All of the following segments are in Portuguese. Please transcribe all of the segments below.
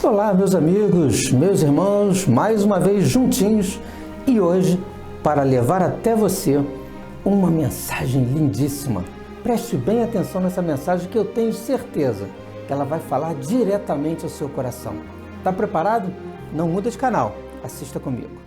Olá, meus amigos, meus irmãos, mais uma vez juntinhos e hoje para levar até você uma mensagem lindíssima. Preste bem atenção nessa mensagem que eu tenho certeza que ela vai falar diretamente ao seu coração. Está preparado? Não muda de canal, assista comigo.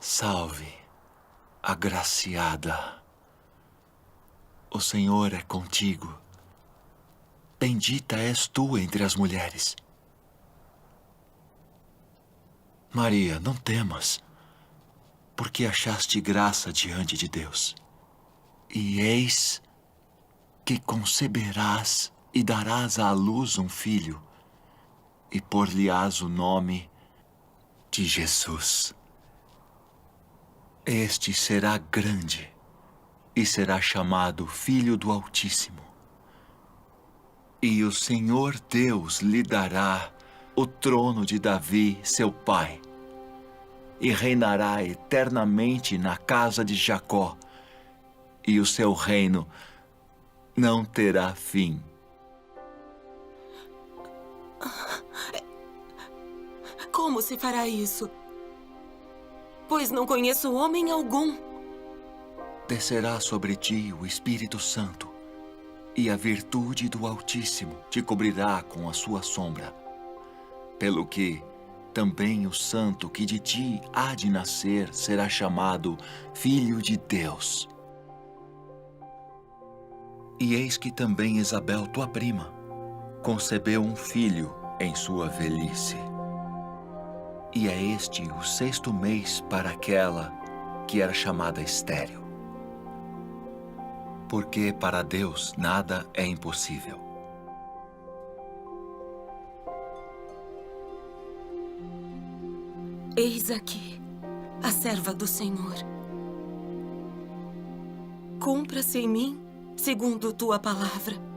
Salve, agraciada. O Senhor é contigo. Bendita és tu entre as mulheres. Maria, não temas, porque achaste graça diante de Deus. E eis que conceberás e darás à luz um filho, e por-lhe-ás o nome de Jesus. Este será grande e será chamado Filho do Altíssimo. E o Senhor Deus lhe dará o trono de Davi, seu pai, e reinará eternamente na casa de Jacó, e o seu reino não terá fim. Como se fará isso? Pois não conheço homem algum. Descerá sobre ti o Espírito Santo, e a virtude do Altíssimo te cobrirá com a sua sombra. Pelo que também o santo que de ti há de nascer será chamado Filho de Deus. E eis que também Isabel, tua prima, concebeu um filho em sua velhice. E é este o 6º mês para aquela que era chamada estéril. Porque para Deus nada é impossível. Eis aqui a serva do Senhor. Cumpra-se em mim segundo tua palavra.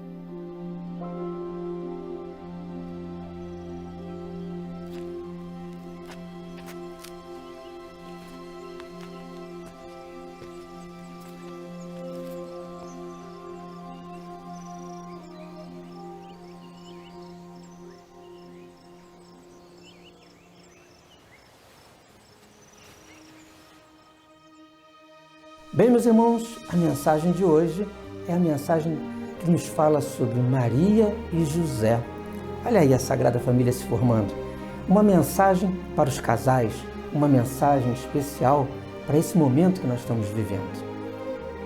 Bem, meus irmãos, a mensagem de hoje é a mensagem que nos fala sobre Maria e José. Olha aí a Sagrada Família se formando. Uma mensagem para os casais, uma mensagem especial para esse momento que nós estamos vivendo.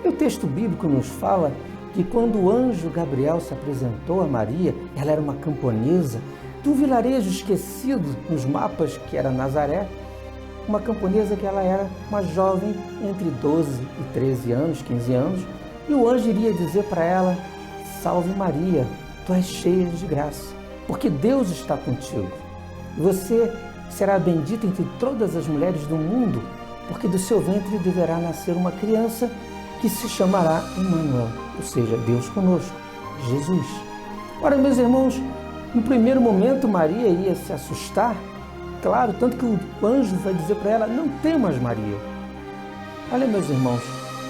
E o texto bíblico nos fala que quando o anjo Gabriel se apresentou a Maria, ela era uma camponesa de um vilarejo esquecido nos mapas que era Nazaré, uma camponesa que ela era uma jovem entre 12 e 13 anos, 15 anos, e o anjo iria dizer para ela: Salve Maria, tu és cheia de graça, porque Deus está contigo. Você será bendita entre todas as mulheres do mundo, porque do seu ventre deverá nascer uma criança que se chamará Emmanuel, ou seja, Deus conosco, Jesus. Ora, meus irmãos, no primeiro momento Maria ia se assustar, claro, tanto que o anjo vai dizer para ela, não temas, Maria. Olha, meus irmãos,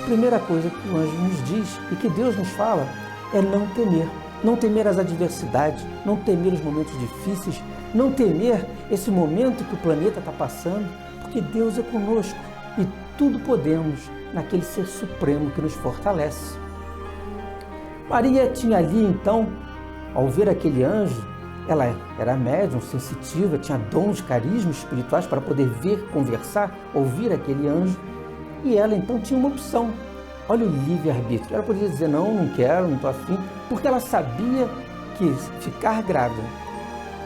a primeira coisa que o anjo nos diz e que Deus nos fala é não temer as adversidades, não temer os momentos difíceis, não temer esse momento que o planeta está passando, porque Deus é conosco e tudo podemos naquele Ser Supremo que nos fortalece. Maria tinha ali, então, ao ver aquele anjo, ela era médium, sensitiva, tinha dons, carismas espirituais para poder ver, conversar, ouvir aquele anjo, e ela então tinha uma opção. Olha o livre-arbítrio. Ela podia dizer, não quero, não estou afim, porque ela sabia que ficar grávida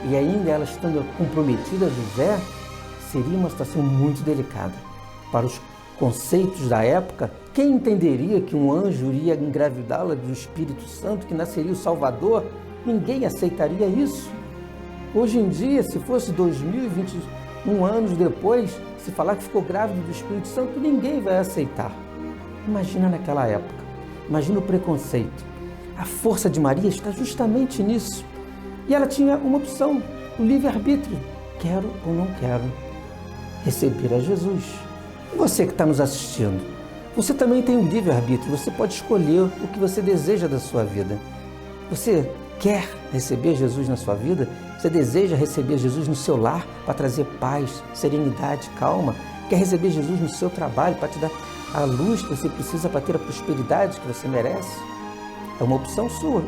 e ainda ela estando comprometida a José, seria uma situação muito delicada. Para os conceitos da época, quem entenderia que um anjo iria engravidá-la do Espírito Santo, que nasceria o Salvador? Ninguém aceitaria isso. Hoje em dia, se fosse 2021 anos depois, se falar que ficou grávida do Espírito Santo, ninguém vai aceitar. Imagina naquela época, imagina o preconceito. A força de Maria está justamente nisso. E ela tinha uma opção, o livre-arbítrio. Quero ou não quero receber a Jesus. E você que está nos assistindo, você também tem um livre-arbítrio, você pode escolher o que você deseja da sua vida. Você quer receber Jesus na sua vida? Você deseja receber Jesus no seu lar para trazer paz, serenidade, calma? Quer receber Jesus no seu trabalho para te dar a luz que você precisa para ter a prosperidade que você merece? É uma opção sua.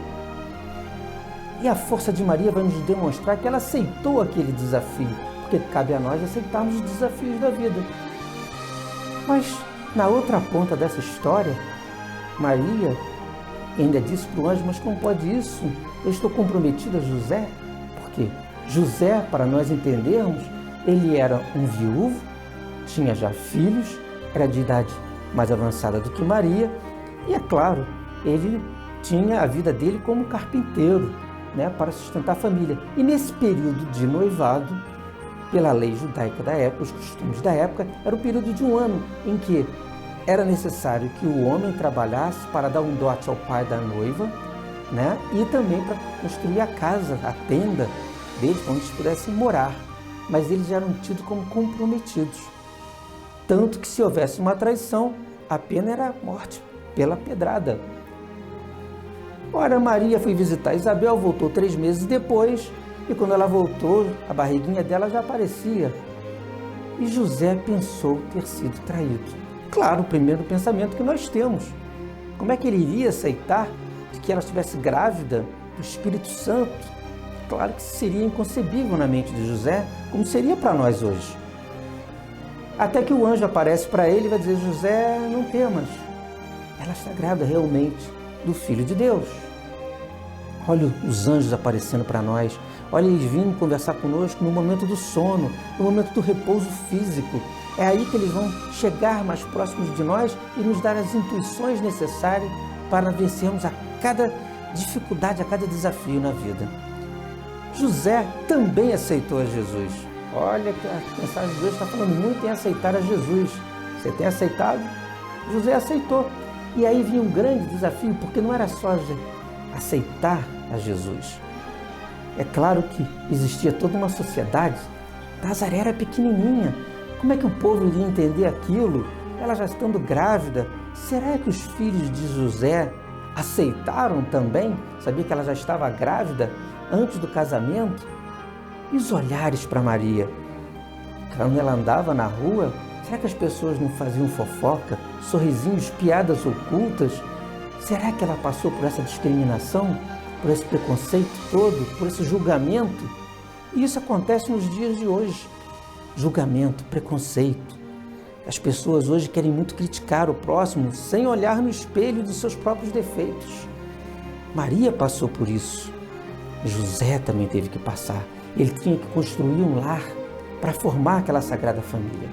E a força de Maria vai nos demonstrar que ela aceitou aquele desafio, porque cabe a nós aceitarmos os desafios da vida. Mas, na outra ponta dessa história, Maria ainda disse para o anjo, mas como pode isso? Eu estou comprometida a José? Porque José, para nós entendermos, ele era um viúvo, tinha já filhos, era de idade mais avançada do que Maria, e é claro, ele tinha a vida dele como carpinteiro, para sustentar a família. E nesse período de noivado, pela lei judaica da época, os costumes da época, era o período de um ano em que era necessário que o homem trabalhasse para dar um dote ao pai da noiva, e também para construir a casa, a tenda deles, onde eles pudessem morar. Mas eles eram tidos como comprometidos. Tanto que se houvesse uma traição, a pena era a morte pela pedrada. Ora, Maria foi visitar Isabel, voltou 3 meses depois, e quando ela voltou, a barriguinha dela já aparecia. E José pensou ter sido traído. Claro, o primeiro pensamento que nós temos. Como é que ele iria aceitar que ela estivesse grávida do Espírito Santo? Claro que seria inconcebível na mente de José, como seria para nós hoje. Até que o anjo aparece para ele e vai dizer, José, não temas, ela está grávida realmente do Filho de Deus. Olha os anjos aparecendo para nós, olha eles vindo conversar conosco no momento do sono, no momento do repouso físico. É aí que eles vão chegar mais próximos de nós e nos dar as intuições necessárias para vencermos a cada dificuldade, a cada desafio na vida. José também aceitou a Jesus. Olha que a mensagem de hoje está falando muito em aceitar a Jesus. Você tem aceitado? José aceitou. E aí vinha um grande desafio, porque não era só aceitar a Jesus. É claro que existia toda uma sociedade. Nazaré era pequenininha. Como é que o povo iria entender aquilo? Ela já estando grávida. Será que os filhos de José aceitaram também? Sabia que ela já estava grávida antes do casamento? E os olhares para Maria? Quando ela andava na rua, será que as pessoas não faziam fofoca, sorrisinhos, piadas ocultas? Será que ela passou por essa discriminação, por esse preconceito todo, por esse julgamento? E isso acontece nos dias de hoje. Julgamento, preconceito. As pessoas hoje querem muito criticar o próximo sem olhar no espelho dos seus próprios defeitos. Maria passou por isso. José também teve que passar. Ele tinha que construir um lar para formar aquela sagrada família.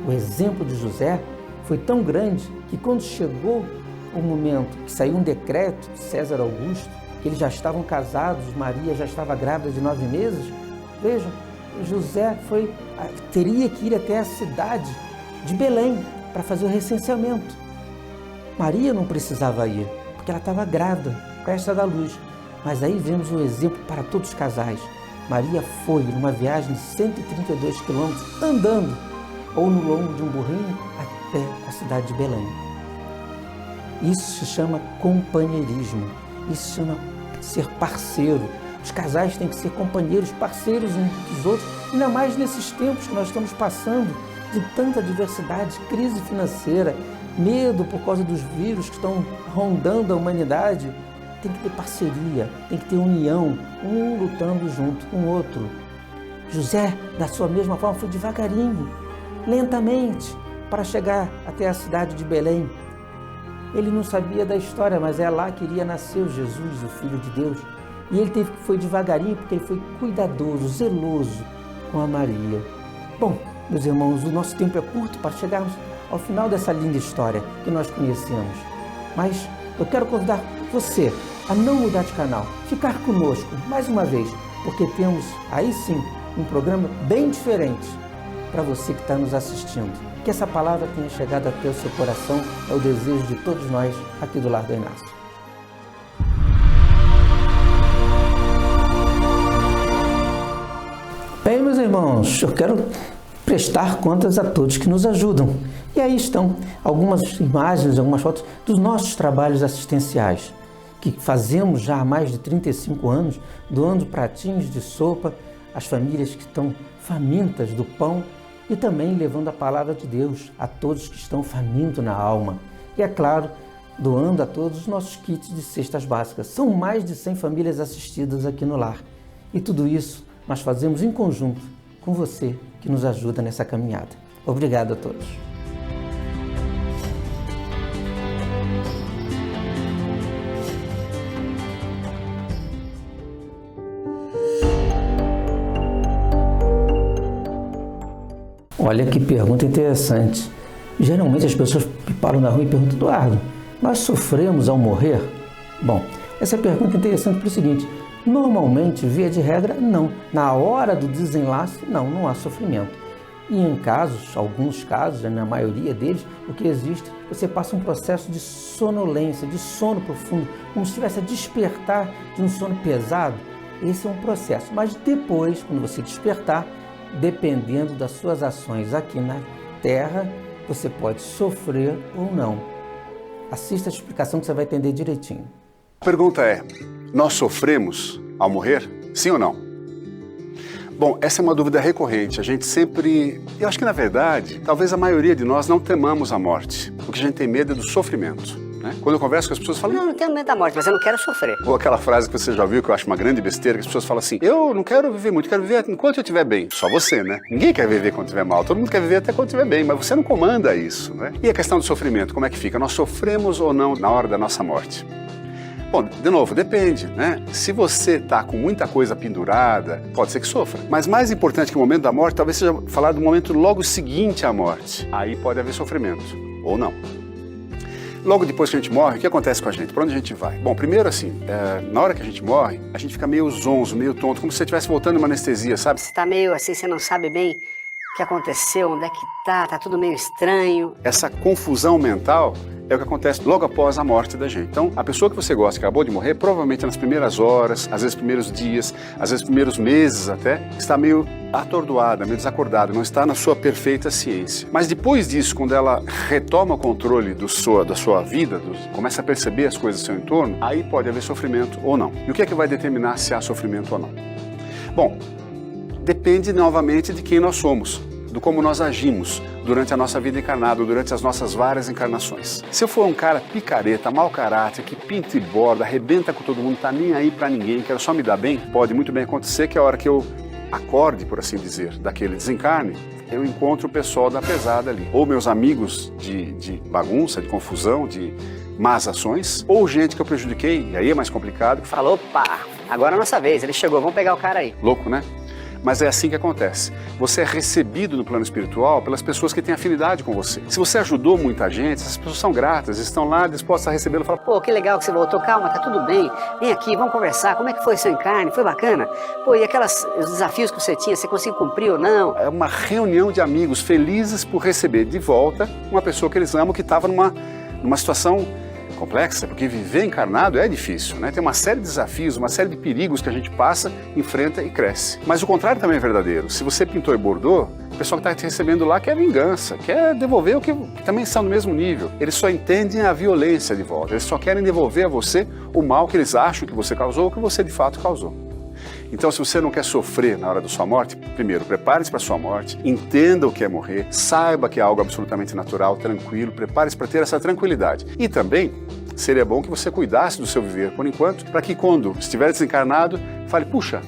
O exemplo de José foi tão grande que quando chegou o momento que saiu um decreto de César Augusto eles já estavam casados, Maria já estava grávida de 9 meses. Vejam, José teria que ir até a cidade de Belém para fazer o recenseamento. Maria não precisava ir, porque ela estava grávida, prestes a dar luz. Mas aí vemos um exemplo para todos os casais. Maria foi numa viagem de 132 quilômetros andando, ou no lombo de um burrinho, até a cidade de Belém. Isso se chama companheirismo, isso se chama ser parceiro. Os casais têm que ser companheiros, parceiros uns dos outros, ainda mais nesses tempos que nós estamos passando de tanta diversidade, crise financeira, medo por causa dos vírus que estão rondando a humanidade. Tem que ter parceria, tem que ter união, um lutando junto com o outro. José, da sua mesma forma, foi devagarinho, lentamente, para chegar até a cidade de Belém. Ele não sabia da história, mas é lá que iria nascer o Jesus, o Filho de Deus. E ele foi devagarinho porque ele foi cuidadoso, zeloso com a Maria. Bom, meus irmãos, o nosso tempo é curto para chegarmos ao final dessa linda história que nós conhecemos. Mas eu quero convidar você a não mudar de canal, ficar conosco mais uma vez, porque temos aí sim um programa bem diferente para você que está nos assistindo. Que essa palavra tenha chegado até o seu coração, é o desejo de todos nós aqui do Lar do Inácio. Bem, meus irmãos, eu quero prestar contas a todos que nos ajudam. E aí estão algumas imagens, algumas fotos dos nossos trabalhos assistenciais, que fazemos já há mais de 35 anos, doando pratinhos de sopa às famílias que estão famintas do pão e também levando a palavra de Deus a todos que estão famintos na alma. E é claro, doando a todos os nossos kits de cestas básicas. São mais de 100 famílias assistidas aqui no lar. E tudo isso nós fazemos em conjunto com você que nos ajuda nessa caminhada. Obrigado a todos. Olha que pergunta interessante. Geralmente as pessoas me param na rua e perguntam: Eduardo, nós sofremos ao morrer? Bom, essa pergunta é interessante pelo seguinte: normalmente, via de regra, não. Na hora do desenlace, não há sofrimento. E em casos, alguns casos, na maioria deles, o que existe, você passa um processo de sonolência, de sono profundo, como se estivesse a despertar de um sono pesado. Esse é um processo. Mas depois, quando você despertar, dependendo das suas ações aqui na Terra, você pode sofrer ou não. Assista a explicação que você vai entender direitinho. A pergunta é: nós sofremos ao morrer? Sim ou não? Bom, essa é uma dúvida recorrente. A gente sempre... Eu acho que, na verdade, talvez a maioria de nós não temamos a morte. O que a gente tem medo é do sofrimento. Né? Quando eu converso com as pessoas, falam: não tenho medo da morte, mas eu não quero sofrer. Ou aquela frase que você já ouviu, que eu acho uma grande besteira, que as pessoas falam assim: eu não quero viver muito, quero viver enquanto eu estiver bem. Só você, né? Ninguém quer viver quando estiver mal, todo mundo quer viver até quando estiver bem, mas você não comanda isso, né? E a questão do sofrimento, como é que fica? Nós sofremos ou não na hora da nossa morte? Bom, de novo, depende, né? Se você está com muita coisa pendurada, pode ser que sofra. Mas mais importante que o momento da morte, talvez seja falar do momento logo seguinte à morte. Aí pode haver sofrimento, ou não. Logo depois que a gente morre, o que acontece com a gente? Para onde a gente vai? Bom, primeiro assim, na hora que a gente morre, a gente fica meio zonzo, meio tonto, como se você estivesse voltando em uma anestesia, sabe? Você está meio assim, você não sabe bem o que aconteceu, onde é que tá tudo meio estranho. Essa confusão mental é o que acontece logo após a morte da gente. Então, a pessoa que você gosta, que acabou de morrer, provavelmente nas primeiras horas, às vezes primeiros dias, às vezes primeiros meses até, está meio atordoada, meio desacordada, não está na sua perfeita ciência. Mas depois disso, quando ela retoma o controle da sua vida, começa a perceber as coisas ao seu entorno, aí pode haver sofrimento ou não. E o que é que vai determinar se há sofrimento ou não? Bom, depende novamente de quem nós somos, do como nós agimos durante a nossa vida encarnada, durante as nossas várias encarnações. Se eu for um cara picareta, mau caráter, que pinta e borda, arrebenta com todo mundo, tá nem aí pra ninguém, quero só me dar bem, pode muito bem acontecer que a hora que eu acorde, por assim dizer, daquele desencarne, eu encontro o pessoal da pesada ali. Ou meus amigos de bagunça, de confusão, de más ações, ou gente que eu prejudiquei, e aí é mais complicado. Falou, opa, agora é a nossa vez, ele chegou, vamos pegar o cara aí. Louco, né? mas é assim que acontece. Você é recebido no plano espiritual pelas pessoas que têm afinidade com você. Se você ajudou muita gente, essas pessoas são gratas, estão lá dispostas a recebê-lo e falar: Pô, que legal que você voltou, calma, tá tudo bem, vem aqui, vamos conversar, como é que foi seu encarne, foi bacana? Pô, e os desafios que você tinha, você conseguiu cumprir ou não? é uma reunião de amigos felizes por receber de volta uma pessoa que eles amam que estava numa situação complexa, porque viver encarnado é difícil, né? Tem uma série de desafios, uma série de perigos que a gente passa, enfrenta e cresce. Mas o contrário também é verdadeiro. Se você pintou e bordou, o pessoal que está te recebendo lá quer vingança, quer devolver o que também estão no mesmo nível. Eles só entendem a violência de volta, eles só querem devolver a você o mal que eles acham que você causou ou que você de fato causou. Então, se você não quer sofrer na hora da sua morte, primeiro, prepare-se para a sua morte, entenda o que é morrer, saiba que é algo absolutamente natural, tranquilo, prepare-se para ter essa tranquilidade. E também, seria bom que você cuidasse do seu viver por enquanto, para que quando estiver desencarnado, fale: puxa,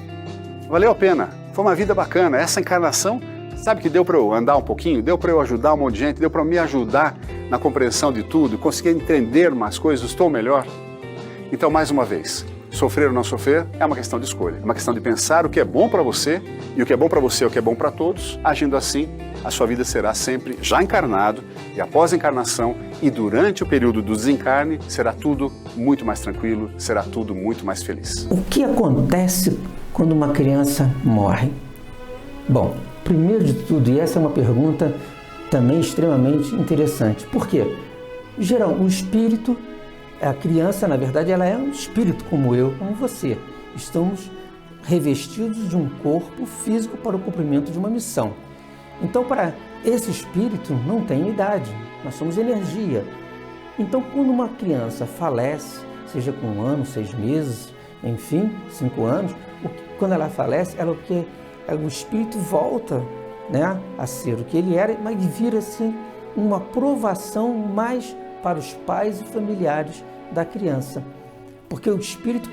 valeu a pena, foi uma vida bacana, essa encarnação, sabe que deu para eu andar um pouquinho, deu para eu ajudar um monte de gente, deu para me ajudar na compreensão de tudo, conseguir entender mais coisas, estou melhor. Então, mais uma vez, sofrer ou não sofrer é uma questão de escolha. É uma questão de pensar o que é bom para você, e o que é bom para você é o que é bom para todos. Agindo assim, a sua vida será sempre já encarnado, e após a encarnação, e durante o período do desencarne, será tudo muito mais tranquilo, será tudo muito mais feliz. O que acontece quando uma criança morre? Bom, primeiro de tudo, e essa é uma pergunta também extremamente interessante. Por quê? Geral, o espírito, a criança, na verdade, ela é um espírito como eu, como você. Estamos revestidos de um corpo físico para o cumprimento de uma missão. Então, para esse espírito não tem idade, nós somos energia. Então, quando uma criança falece, seja com 1 ano, 6 meses, enfim, 5 anos, quando ela falece, o espírito volta, né, a ser o que ele era, mas vira assim uma provação mais para os pais e familiares da criança. Porque o espírito,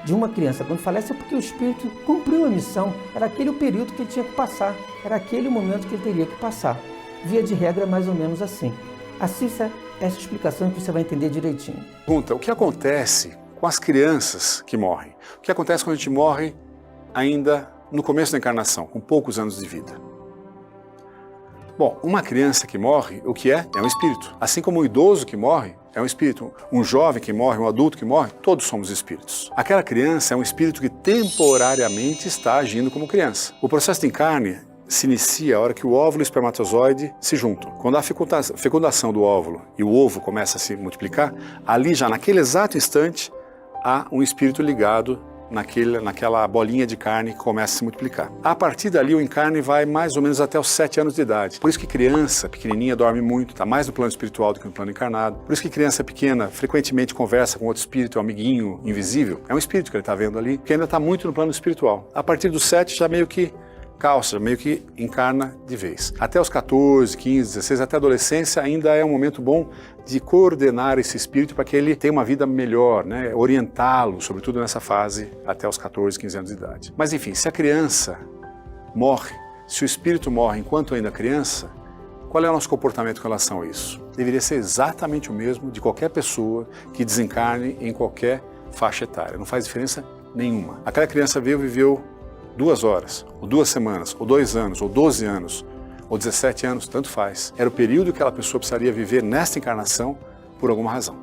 de uma criança, quando falece, é porque o espírito cumpriu a missão, era aquele o período que ele tinha que passar, era aquele o momento que ele teria que passar. Via de regra, mais ou menos assim. Assista essa explicação que você vai entender direitinho. Pergunta: o que acontece com as crianças que morrem? O que acontece quando a gente morre ainda no começo da encarnação, com poucos anos de vida? Bom, uma criança que morre, o que é? É um espírito. Assim como um idoso que morre, é um espírito. Um jovem que morre, um adulto que morre, todos somos espíritos. Aquela criança é um espírito que temporariamente está agindo como criança. O processo de encarne se inicia a hora que o óvulo e o espermatozoide se juntam. Quando há fecundação do óvulo e o ovo começa a se multiplicar, ali já naquele exato instante há um espírito ligado naquela bolinha de carne que começa a se multiplicar. A partir dali o encarne vai mais ou menos até os 7 anos de idade. Por isso que criança pequenininha dorme muito, está mais no plano espiritual do que no plano encarnado. Por isso que criança pequena frequentemente conversa com outro espírito, um amiguinho invisível. É um espírito que ele está vendo ali, que ainda está muito no plano espiritual. A partir dos 7 já meio que calça, meio que encarna de vez. Até os 14, 15, 16, até a adolescência ainda é um momento bom de coordenar esse espírito para que ele tenha uma vida melhor, né? Orientá-lo, sobretudo nessa fase até os 14, 15 anos de idade. Mas enfim, se a criança morre, se o espírito morre enquanto ainda criança, qual é o nosso comportamento com relação a isso? Deveria ser exatamente o mesmo de qualquer pessoa que desencarne em qualquer faixa etária. Não faz diferença nenhuma. Aquela criança viveu 2 horas, ou 2 semanas, ou 2 anos, ou 12 anos, ou 17 anos, tanto faz. Era o período que aquela pessoa precisaria viver nesta encarnação por alguma razão.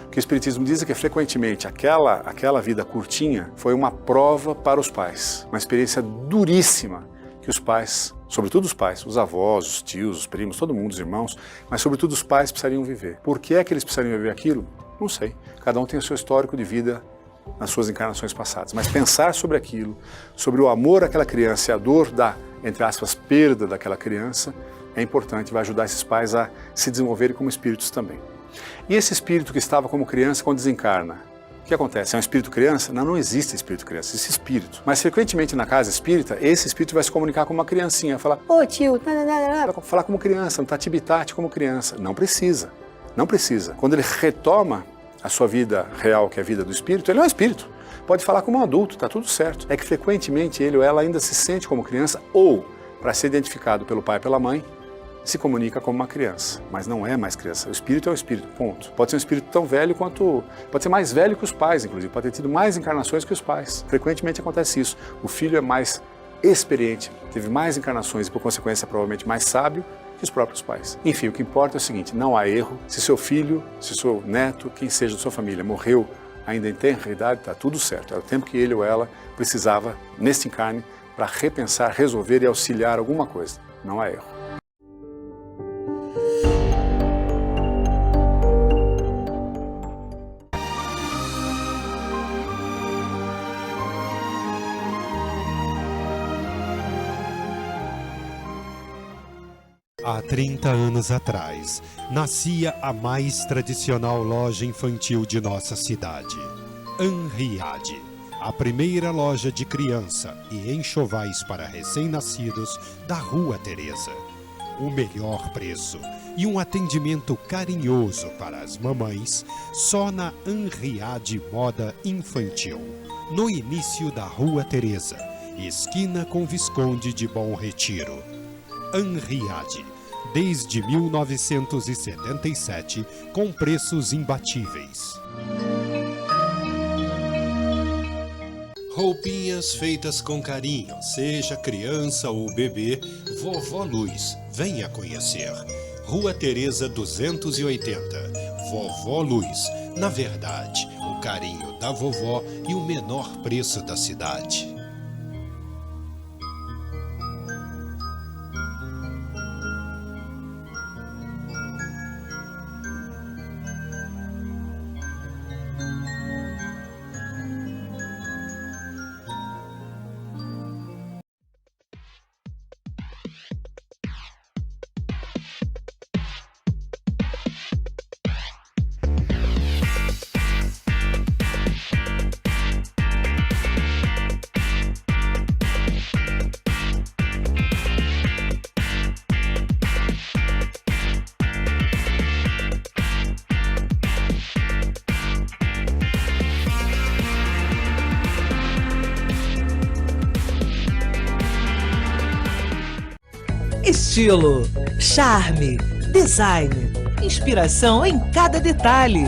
O que o Espiritismo diz é que frequentemente aquela vida curtinha foi uma prova para os pais, uma experiência duríssima que os pais, sobretudo os pais, os avós, os tios, os primos, todo mundo, os irmãos, mas sobretudo os pais precisariam viver. Por que é que eles precisariam viver aquilo? Não sei. Cada um tem o seu histórico de vida nas suas encarnações passadas. Mas pensar sobre aquilo, sobre o amor àquela criança e a dor da, entre aspas, perda daquela criança, é importante, vai ajudar esses pais a se desenvolverem como espíritos também. E esse espírito que estava como criança, quando desencarna, o que acontece? É um espírito criança? Não existe espírito criança, existe espírito. Mas frequentemente na casa espírita, esse espírito vai se comunicar com uma criancinha, vai falar: ô tio, vai falar como criança, um tati-bitate como criança. Não precisa, não precisa. Quando ele retoma a sua vida real, que é a vida do espírito, ele é um espírito. Pode falar como um adulto, está tudo certo. É que frequentemente ele ou ela ainda se sente como criança ou, para ser identificado pelo pai e pela mãe, se comunica como uma criança, mas não é mais criança. O espírito é um espírito, ponto. Pode ser um espírito tão velho quanto... Pode ser mais velho que os pais, inclusive. Pode ter tido mais encarnações que os pais. Frequentemente acontece isso. O filho é mais experiente, teve mais encarnações e, por consequência, provavelmente mais sábio que os próprios pais. Enfim, o que importa é o seguinte, não há erro. Se seu filho, se seu neto, quem seja da sua família, morreu ainda em tenra idade, está tudo certo. Era o tempo que ele ou ela precisava, neste encarne, para repensar, resolver e auxiliar alguma coisa. Não há erro. Há 30 anos atrás, nascia a mais tradicional loja infantil de nossa cidade, Anriade, a primeira loja de criança e enxovais para recém-nascidos da Rua Teresa. O melhor preço e um atendimento carinhoso para as mamães só na Anriade Moda Infantil, no início da Rua Teresa, esquina com Visconde de Bom Retiro. Anriade, desde 1977, com preços imbatíveis. Roupinhas feitas com carinho, seja criança ou bebê, Vovó Luz, venha conhecer. Rua Teresa 280, Vovó Luz. Na verdade, o carinho da vovó e o menor preço da cidade. Estilo, charme, design, inspiração em cada detalhe.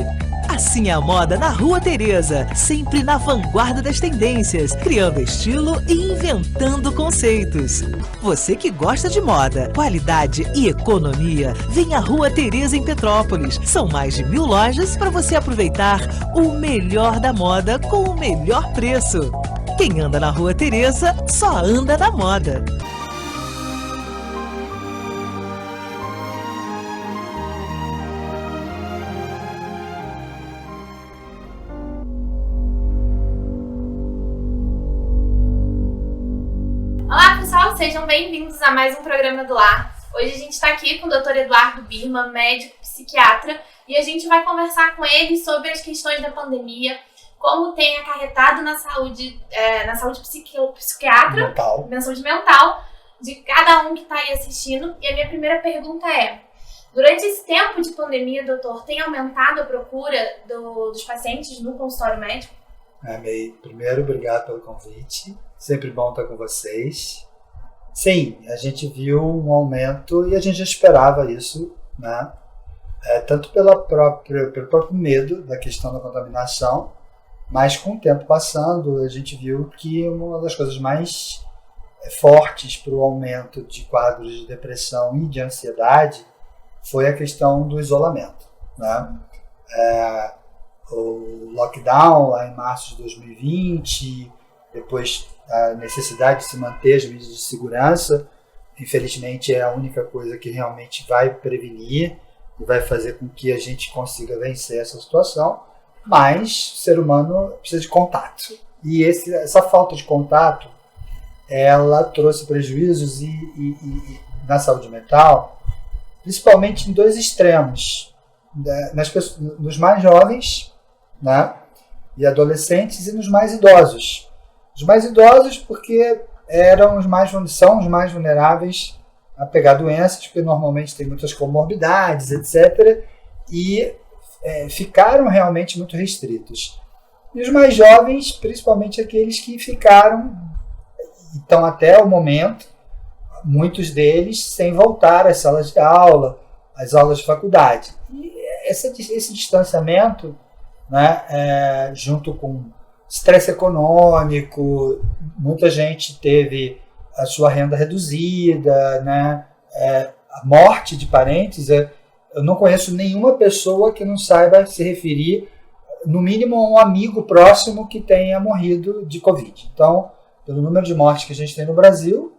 Assim é a moda na Rua Teresa, sempre na vanguarda das tendências, criando estilo e inventando conceitos. Você que gosta de moda, qualidade e economia, vem à Rua Teresa em Petrópolis. São mais de 1000 lojas para você aproveitar o melhor da moda com o melhor preço. Quem anda na Rua Teresa só anda na moda. Olá pessoal, sejam bem-vindos a mais um programa do Lar. Hoje a gente está aqui com o Dr. Eduardo Birman, médico psiquiatra, e a gente vai conversar com ele sobre as questões da pandemia, como tem acarretado na saúde psiquiatra, na saúde mental de cada um que está aí assistindo. E a minha primeira pergunta é, durante esse tempo de pandemia, doutor, tem aumentado a procura dos pacientes no consultório médico? May, primeiro, obrigado pelo convite. Sempre bom estar com vocês. Sim, a gente viu um aumento e a gente já esperava isso, né? Tanto pelo próprio medo da questão da contaminação, mas com o tempo passando, a gente viu que uma das coisas mais fortes para o aumento de quadros de depressão e de ansiedade foi a questão do isolamento, né? O lockdown lá em março de 2020, depois a necessidade de se manter as medidas de segurança, infelizmente é a única coisa que realmente vai prevenir e vai fazer com que a gente consiga vencer essa situação, mas o ser humano precisa de contato. E essa falta de contato, ela trouxe prejuízos na saúde mental, principalmente em dois extremos, nos mais jovens, né, e adolescentes, e nos mais idosos. Os mais idosos porque são os mais vulneráveis a pegar doenças, porque normalmente tem muitas comorbidades, etc. E ficaram realmente muito restritos. E os mais jovens, principalmente aqueles que ficaram, então até o momento, muitos deles sem voltar às salas de aula, às aulas de faculdade. E esse distanciamento, né, junto com estresse econômico, muita gente teve a sua renda reduzida, né? A morte de parentes. Eu não conheço nenhuma pessoa que não saiba se referir, no mínimo, a um amigo próximo que tenha morrido de Covid. Então, pelo número de mortes que a gente tem no Brasil,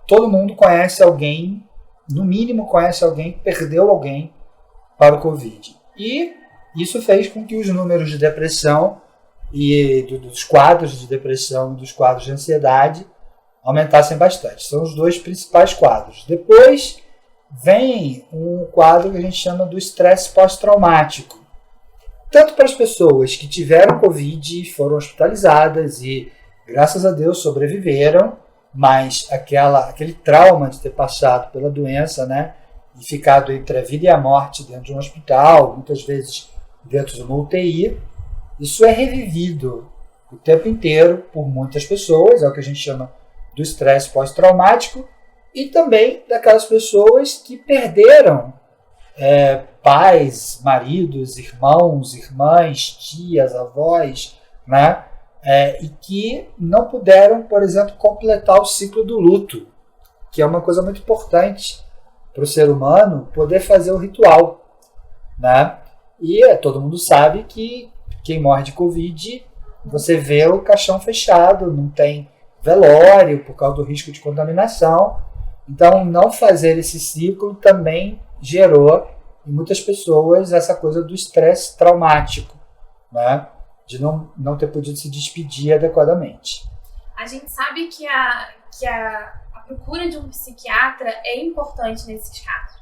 todo mundo conhece alguém, no mínimo conhece alguém que perdeu alguém para o Covid. E isso fez com que os números de depressão e dos quadros de depressão e dos quadros de ansiedade aumentassem bastante. São os dois principais quadros. Depois vem um quadro que a gente chama do estresse pós-traumático. Tanto para as pessoas que tiveram Covid e foram hospitalizadas e, graças a Deus, sobreviveram, mas aquele trauma de ter passado pela doença, né, e ficado entre a vida e a morte dentro de um hospital, muitas vezes dentro de uma UTI, isso é revivido o tempo inteiro por muitas pessoas, é o que a gente chama do estresse pós-traumático, e também daquelas pessoas que perderam pais, maridos, irmãos, irmãs, tias, avós, né? E que não puderam, por exemplo, completar o ciclo do luto, que é uma coisa muito importante para o ser humano poder fazer o ritual, né? E todo mundo sabe que quem morre de Covid, você vê o caixão fechado, não tem velório por causa do risco de contaminação. Então, não fazer esse ciclo também gerou em muitas pessoas essa coisa do estresse traumático, né? De não ter podido se despedir adequadamente. A gente sabe que a procura de um psiquiatra é importante nesses casos,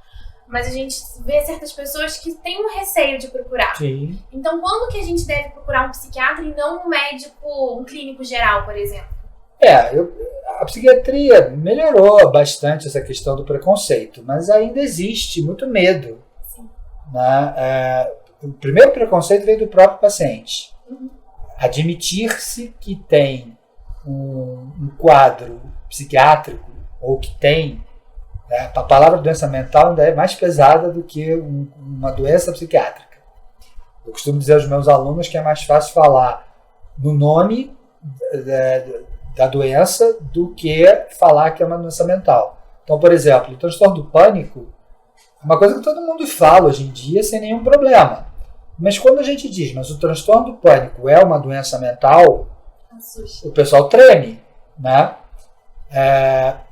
mas a gente vê certas pessoas que têm um receio de procurar. Sim. Então, quando que a gente deve procurar um psiquiatra e não um médico, um clínico geral, por exemplo? A psiquiatria melhorou bastante essa questão do preconceito, mas ainda existe muito medo. Sim. Né? O primeiro preconceito vem do próprio paciente. Uhum. Admitir-se que tem um quadro psiquiátrico ou que tem... A palavra doença mental ainda é mais pesada do que uma doença psiquiátrica. Eu costumo dizer aos meus alunos que é mais fácil falar no nome da doença do que falar que é uma doença mental. Então, por exemplo, o transtorno do pânico é uma coisa que todo mundo fala hoje em dia sem nenhum problema. Mas quando a gente diz, mas o transtorno do pânico é uma doença mental, o pessoal treme, né?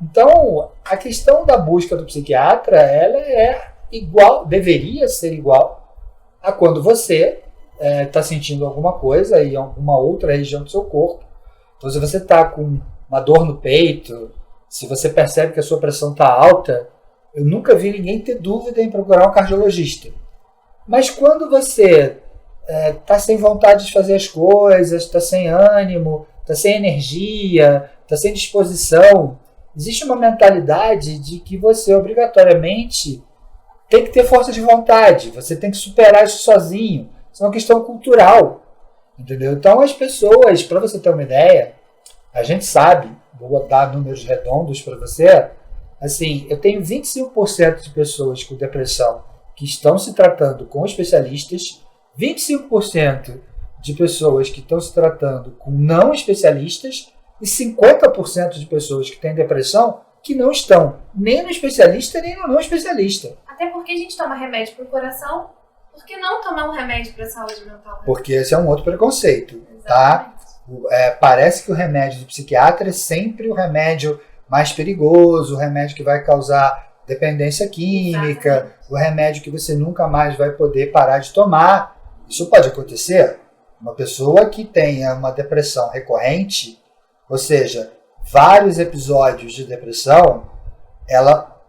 Então, a questão da busca do psiquiatra, ela é igual, deveria ser igual a quando você está sentindo alguma coisa em alguma outra região do seu corpo. Então, se você está com uma dor no peito, se você percebe que a sua pressão está alta, eu nunca vi ninguém ter dúvida em procurar um cardiologista. Mas quando você está sem vontade de fazer as coisas, está sem ânimo, está sem energia, está sem disposição, existe uma mentalidade de que você obrigatoriamente tem que ter força de vontade, você tem que superar isso sozinho. Isso é uma questão cultural. Entendeu? Então, as pessoas, para você ter uma ideia, a gente sabe, vou dar números redondos para você, assim, eu tenho 25% de pessoas com depressão que estão se tratando com especialistas, 25% de pessoas que estão se tratando com não especialistas e 50% de pessoas que têm depressão que não estão nem no especialista nem no não especialista. Até porque a gente toma remédio para o coração. Por que não tomar um remédio para a saúde mental? Porque esse é um outro preconceito, exatamente, tá? Parece que o remédio do psiquiatra é sempre o remédio mais perigoso, o remédio que vai causar dependência química, exatamente, o remédio que você nunca mais vai poder parar de tomar. Isso pode acontecer. Uma pessoa que tenha uma depressão recorrente, ou seja, vários episódios de depressão, ela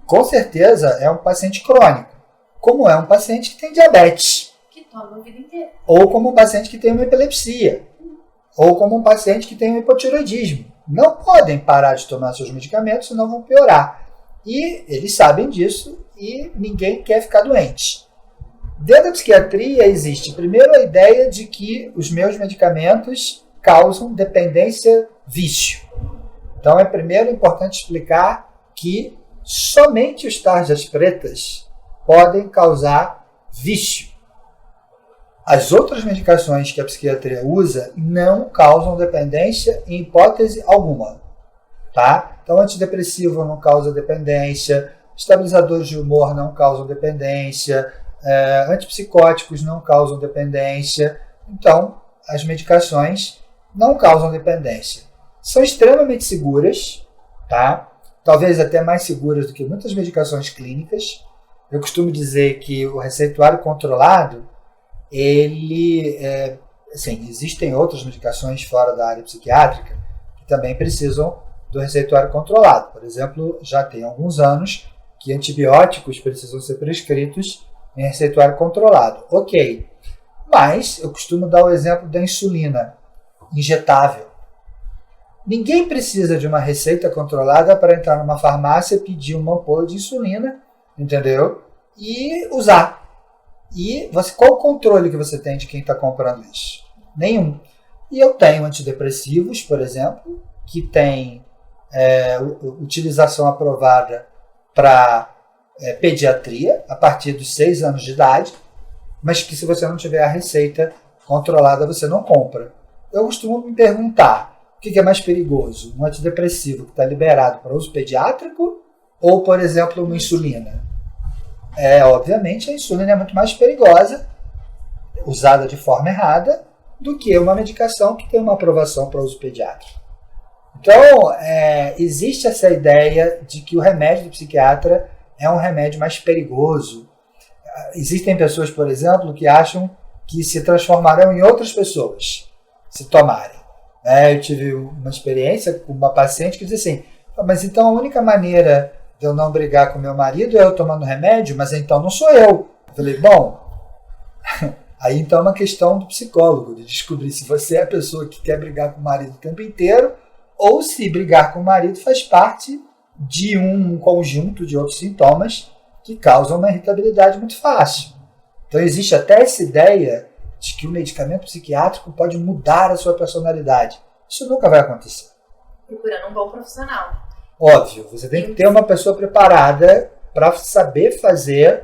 com certeza é um paciente crônico. Como é um paciente que tem diabetes. Que toma a vida inteira. Ou como um paciente que tem uma epilepsia. Ou como um paciente que tem um hipotireoidismo. Não podem parar de tomar seus medicamentos, senão vão piorar. E eles sabem disso e ninguém quer ficar doente. Dentro da psiquiatria existe primeiro a ideia de que os meus medicamentos causam dependência, vício. Então é primeiro importante explicar que somente os tarjas pretas podem causar vício. As outras medicações que a psiquiatria usa não causam dependência em hipótese alguma. tá? Então, antidepressivo não causa dependência, estabilizadores de humor não causam dependência, antipsicóticos não causam dependência. Então, as medicações não causam dependência. São extremamente seguras, tá? Talvez até mais seguras do que muitas medicações clínicas. Eu costumo dizer que o receituário controlado, existem outras medicações fora da área psiquiátrica que também precisam do receituário controlado. Por exemplo, já tem alguns anos que antibióticos precisam ser prescritos em receituário controlado. Ok, mas eu costumo dar o exemplo da insulina injetável. Ninguém precisa de uma receita controlada para entrar numa farmácia, pedir uma ampola de insulina, entendeu? E usar. E qual o controle que você tem de quem está comprando isso? Nenhum. E eu tenho antidepressivos, por exemplo, que tem utilização aprovada para pediatria, a partir dos 6 anos de idade, mas que se você não tiver a receita controlada, você não compra. Eu costumo me perguntar, o que é mais perigoso? Um antidepressivo que está liberado para uso pediátrico ou, por exemplo, uma insulina? Obviamente, a insulina é muito mais perigosa, usada de forma errada, do que uma medicação que tem uma aprovação para uso pediátrico. Então, existe essa ideia de que o remédio do psiquiatra é um remédio mais perigoso. Existem pessoas, por exemplo, que acham que se transformarão em outras pessoas se tomarem. Eu tive uma experiência com uma paciente que disse assim, mas então a única maneira de eu não brigar com meu marido é eu tomando remédio, mas então não sou eu. Eu falei, bom, aí então é uma questão do psicólogo, de descobrir se você é a pessoa que quer brigar com o marido o tempo inteiro ou se brigar com o marido faz parte de um conjunto de outros sintomas que causam uma irritabilidade muito fácil. Então existe até essa ideia de que o medicamento psiquiátrico pode mudar a sua personalidade. Isso nunca vai acontecer. Procurando um bom profissional. Óbvio, você tem que ter uma pessoa preparada para saber fazer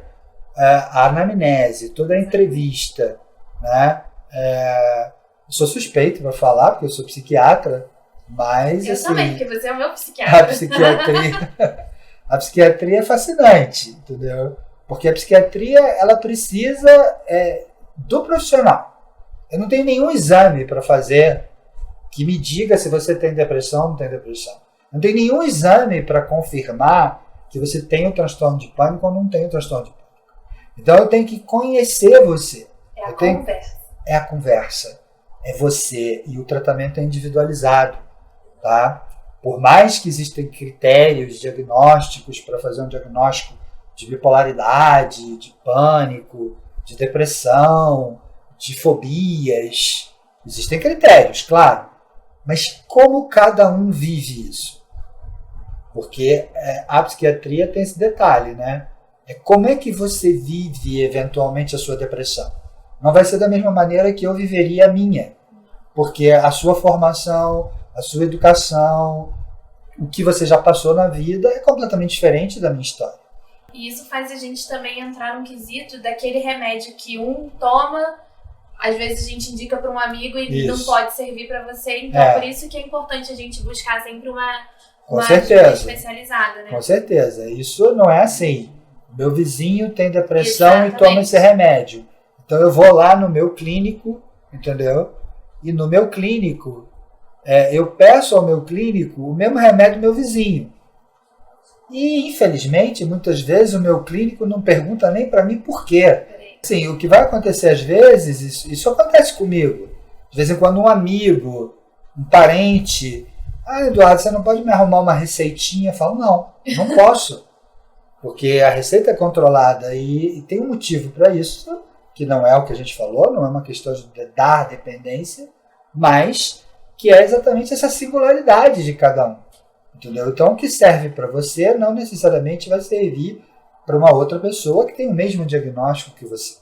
a anamnese, toda a entrevista. Né? Eu sou suspeito para falar, porque eu sou psiquiatra, mas... Eu assim, também, porque você é o meu psiquiatra. A psiquiatria é fascinante, entendeu? Porque a psiquiatria, ela precisa do profissional. Eu não tenho nenhum exame para fazer que me diga se você tem depressão ou não tem depressão. Não tem nenhum exame para confirmar que você tem o transtorno de pânico ou não tem o transtorno de pânico. Então eu tenho que conhecer você. Conversa. É a conversa. É você. E o tratamento é individualizado. Tá? Por mais que existem critérios diagnósticos para fazer um diagnóstico de bipolaridade, de pânico, de depressão, de fobias, existem critérios, claro. Mas como cada um vive isso? Porque a psiquiatria tem esse detalhe, né? Como é que você vive eventualmente a sua depressão? Não vai ser da mesma maneira que eu viveria a minha. Porque a sua formação, a sua educação, o que você já passou na vida é completamente diferente da minha história. E isso faz a gente também entrar num quesito daquele remédio que um toma, às vezes a gente indica para um amigo e não pode servir para você. Então, por isso que é importante a gente buscar sempre uma ajuda especializada. Né? Com certeza. Isso não é assim. Meu vizinho tem depressão e toma esse remédio. Então, eu vou lá no meu clínico, entendeu? E no meu clínico, eu peço ao meu clínico o mesmo remédio do meu vizinho. E, infelizmente, muitas vezes o meu clínico não pergunta nem para mim por quê. Assim, o que vai acontecer às vezes, isso acontece comigo. De vez em quando um amigo, um parente, Eduardo, você não pode me arrumar uma receitinha? Eu falo, não posso. Porque a receita é controlada e tem um motivo para isso, que não é o que a gente falou, não é uma questão de dar dependência, mas que é exatamente essa singularidade de cada um. Entendeu? Então, o que serve para você não necessariamente vai servir para uma outra pessoa que tem o mesmo diagnóstico que você.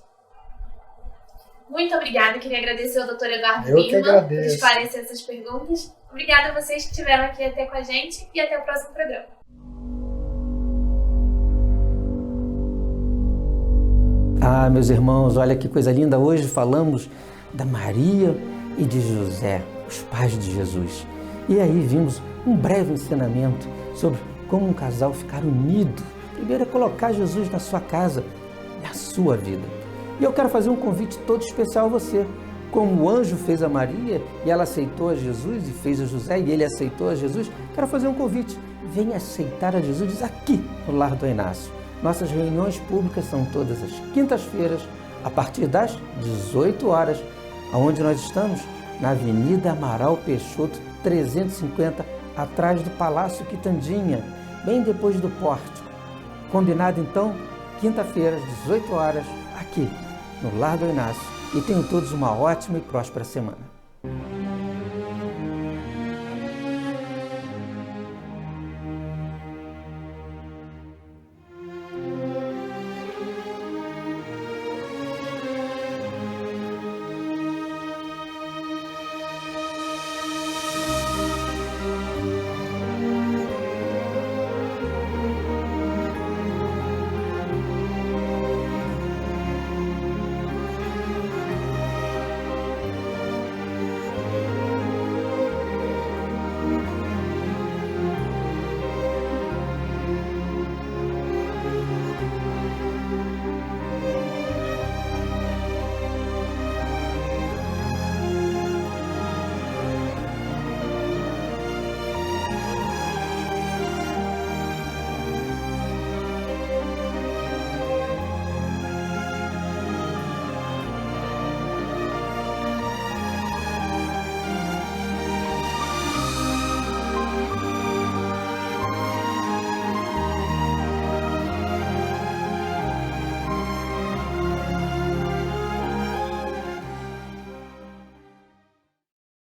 Muito obrigada. Queria agradecer ao Dr. Eduardo Eu que Birman agradeço. por esclarecer essas perguntas. Obrigada a vocês que estiveram aqui até com a gente e até o próximo programa. Meus irmãos, olha que coisa linda. Hoje falamos da Maria e de José, os pais de Jesus. E aí vimos um breve ensinamento sobre como um casal ficar unido. Primeiro é colocar Jesus na sua casa, na sua vida. E eu quero fazer um convite todo especial a você. Como o anjo fez a Maria e ela aceitou a Jesus, e fez a José e ele aceitou a Jesus, quero fazer um convite. Venha aceitar a Jesus aqui no Lar do Inácio. Nossas reuniões públicas são todas as quintas-feiras, a partir das 18 horas. Aonde nós estamos? Na Avenida Amaral Peixoto, 350, atrás do Palácio Quitandinha, bem depois do pórtico. Combinado então? Quinta-feira, às 18 horas, aqui no Lar do Inácio. E tenham todos uma ótima e próspera semana.